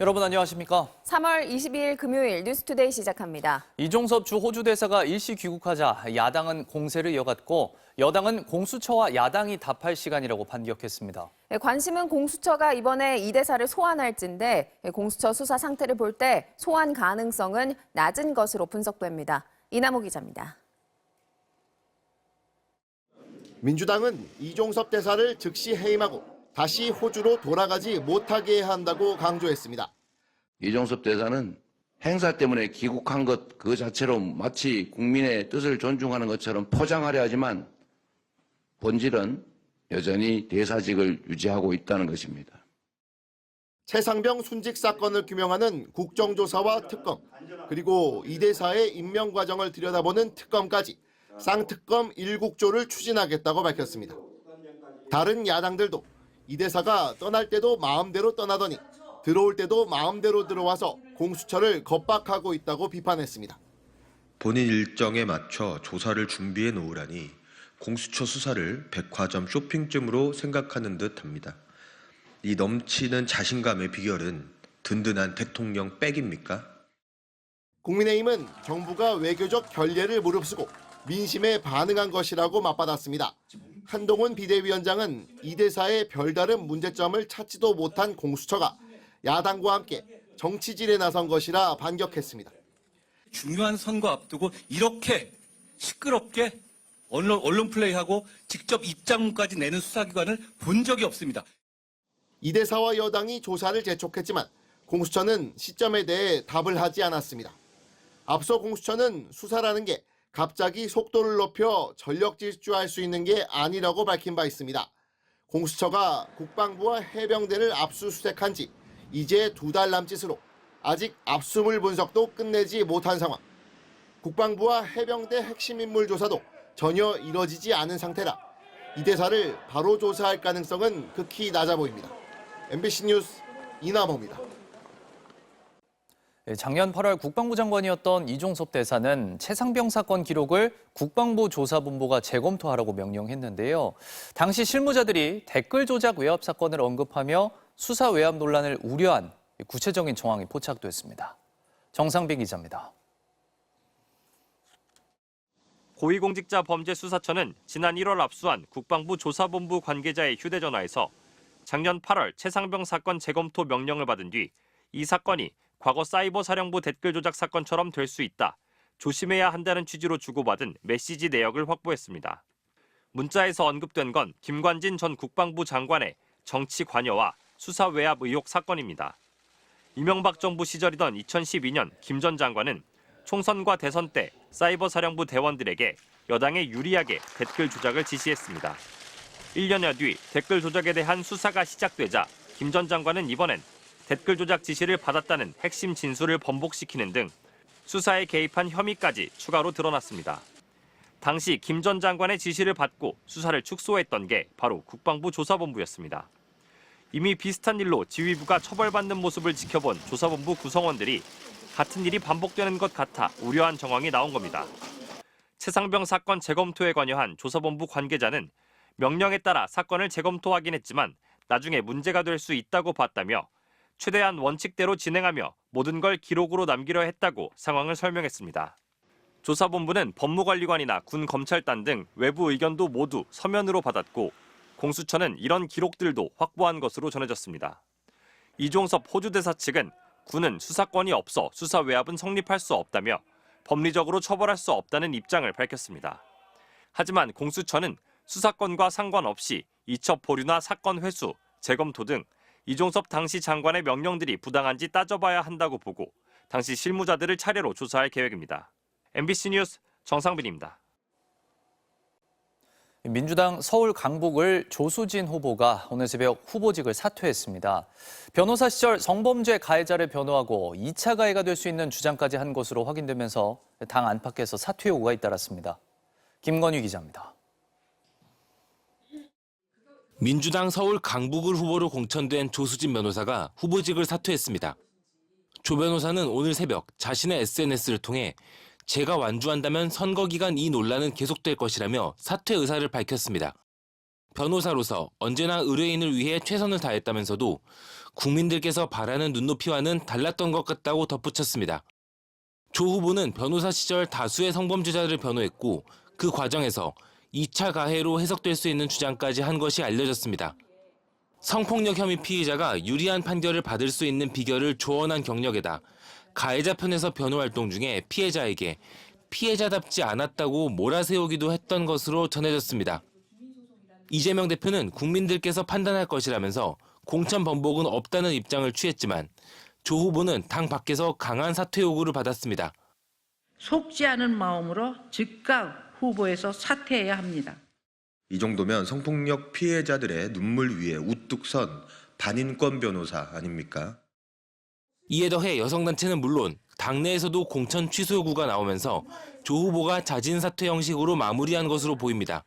여러분 안녕하십니까? 3월 22일 금요일 뉴스투데이 시작합니다. 이종섭 주 호주 대사가 일시 귀국하자 야당은 공세를 이어갔고 여당은 공수처와 야당이 답할 시간이라고 반격했습니다. 관심은 공수처가 이번에 이 대사를 소환할지인데 공수처 수사 상태를 볼 때 소환 가능성은 낮은 것으로 분석됩니다. 이남호 기자입니다. 민주당은 이종섭 대사를 즉시 해임하고 다시 호주로 돌아가지 못하게 한다고 강조했습니다. 이종섭 대사는 행사 때문에 귀국한 것 그 자체로 마치 국민의 뜻을 존중하는 것처럼 포장하려 하지만 본질은 여전히 대사직을 유지하고 있다는 것입니다. 최상병 순직 사건을 규명하는 국정조사와 특검, 그리고 이 대사의 임명 과정을 들여다보는 특검까지 쌍특검 1국조를 추진하겠다고 밝혔습니다. 다른 야당들도 이 대사가 떠날 때도 마음대로 떠나더니 들어올 때도 마음대로 들어와서 공수처를 겁박하고 있다고 비판했습니다. 본인 일정에 맞춰 조사를 준비해 놓으라니 공수처 수사를 백화점 쇼핑쯤으로 생각하는 듯합니다. 이 넘치는 자신감의 비결은 든든한 대통령 백입니까? 국민의힘은 정부가 외교적 결례를 무릅쓰고 민심에 반응한 것이라고 맞받았습니다. 한동훈 비대위원장은 이 대사의 별다른 문제점을 찾지도 못한 공수처가 야당과 함께 정치질에 나선 것이라 반격했습니다. 중요한 선거 앞두고 이렇게 시끄럽게 언론 플레이하고 직접 입장문까지 내는 수사기관을 본 적이 없습니다. 이 대사와 여당이 조사를 재촉했지만 공수처는 시점에 대해 답을 하지 않았습니다. 앞서 공수처는 수사라는 게 갑자기 속도를 높여 전력 질주할 수 있는 게 아니라고 밝힌 바 있습니다. 공수처가 국방부와 해병대를 압수수색한 지 이제 2달 남짓으로 아직 압수물 분석도 끝내지 못한 상황. 국방부와 해병대 핵심 인물 조사도 전혀 이뤄지지 않은 상태라 이 대사를 바로 조사할 가능성은 극히 낮아 보입니다. MBC 뉴스 이남호입니다. 작년 8월 국방부 장관이었던 이종섭 대사는 최상병 사건 기록을 국방부 조사본부가 재검토하라고 명령했는데요. 당시 실무자들이 댓글 조작 외압 사건을 언급하며 수사 외압 논란을 우려한 구체적인 정황이 포착됐습니다. 정상빈 기자입니다. 고위공직자범죄수사처는 지난 1월 압수한 국방부 조사본부 관계자의 휴대전화에서 작년 8월 최상병 사건 재검토 명령을 받은 뒤 이 사건이 과거 사이버사령부 댓글 조작 사건처럼 될 수 있다, 조심해야 한다는 취지로 주고받은 메시지 내역을 확보했습니다. 문자에서 언급된 건 김관진 전 국방부 장관의 정치 관여와 수사 외압 의혹 사건입니다. 이명박 정부 시절이던 2012년 김 전 장관은 총선과 대선 때 사이버사령부 대원들에게 여당에 유리하게 댓글 조작을 지시했습니다. 1년여 뒤 댓글 조작에 대한 수사가 시작되자 김 전 장관은 이번엔 댓글 조작 지시를 받았다는 핵심 진술을 번복시키는 등 수사에 개입한 혐의까지 추가로 드러났습니다. 당시 김 전 장관의 지시를 받고 수사를 축소했던 게 바로 국방부 조사본부였습니다. 이미 비슷한 일로 지휘부가 처벌받는 모습을 지켜본 조사본부 구성원들이 같은 일이 반복되는 것 같아 우려한 정황이 나온 겁니다. 최상병 사건 재검토에 관여한 조사본부 관계자는 명령에 따라 사건을 재검토하긴 했지만 나중에 문제가 될 수 있다고 봤다며 최대한 원칙대로 진행하며 모든 걸 기록으로 남기려 했다고 상황을 설명했습니다. 조사본부는 법무관리관이나 군검찰단 등 외부 의견도 모두 서면으로 받았고 공수처는 이런 기록들도 확보한 것으로 전해졌습니다. 이종섭 호주 대사 측은 군은 수사권이 없어 수사 외압은 성립할 수 없다며 법리적으로 처벌할 수 없다는 입장을 밝혔습니다. 하지만 공수처는 수사권과 상관없이 이첩 보류나 사건 회수, 재검토 등 이종섭 당시 장관의 명령들이 부당한지 따져봐야 한다고 보고 당시 실무자들을 차례로 조사할 계획입니다. MBC 뉴스 정상빈입니다. 민주당 서울 강북을 조수진 후보가 오늘 새벽 후보직을 사퇴했습니다. 변호사 시절 성범죄 가해자를 변호하고 2차 가해가 될 수 있는 주장까지 한 것으로 확인되면서 당 안팎에서 사퇴 요구가 잇따랐습니다. 김건희 기자입니다. 민주당 서울 강북을 후보로 공천된 조수진 변호사가 후보직을 사퇴했습니다. 조 변호사는 오늘 새벽 자신의 SNS를 통해 제가 완주한다면 선거 기간 이 논란은 계속될 것이라며 사퇴 의사를 밝혔습니다. 변호사로서 언제나 의뢰인을 위해 최선을 다했다면서도 국민들께서 바라는 눈높이와는 달랐던 것 같다고 덧붙였습니다. 조 후보는 변호사 시절 다수의 성범죄자들을 변호했고 그 과정에서 2차 가해로 해석될 수 있는 주장까지 한 것이 알려졌습니다. 성폭력 혐의 피의자가 유리한 판결을 받을 수 있는 비결을 조언한 경력에다 가해자 편에서 변호 활동 중에 피해자에게 피해자답지 않았다고 몰아세우기도 했던 것으로 전해졌습니다. 이재명 대표는 국민들께서 판단할 것이라면서 공천 번복은 없다는 입장을 취했지만 조 후보는 당 밖에서 강한 사퇴 요구를 받았습니다. 속지 않은 마음으로 즉각 후보에서 사퇴해야 합니다. 이 정도면 성폭력 피해자들의 눈물 위에 우뚝 선 반인권 변호사 아닙니까? 이에 더해 여성단체는 물론 당내에서도 공천 취소 요구가 나오면서 조 후보가 자진 사퇴 형식으로 마무리한 것으로 보입니다.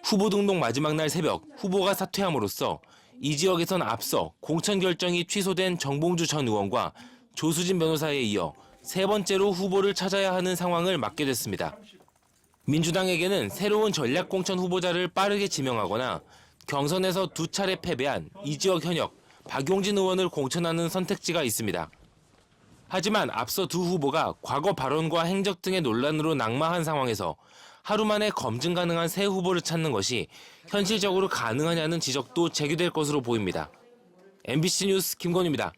후보 등록 마지막 날 새벽 후보가 사퇴함으로써 이 지역에선 앞서 공천 결정이 취소된 정봉주 전 의원과 조수진 변호사에 이어 세 번째로 후보를 찾아야 하는 상황을 맞게 됐습니다. 민주당에게는 새로운 전략공천 후보자를 빠르게 지명하거나 경선에서 2차례 패배한 이 지역 현역 박용진 의원을 공천하는 선택지가 있습니다. 하지만 앞서 두 후보가 과거 발언과 행적 등의 논란으로 낙마한 상황에서 하루 만에 검증 가능한 새 후보를 찾는 것이 현실적으로 가능하냐는 지적도 제기될 것으로 보입니다. MBC 뉴스 김건희입니다.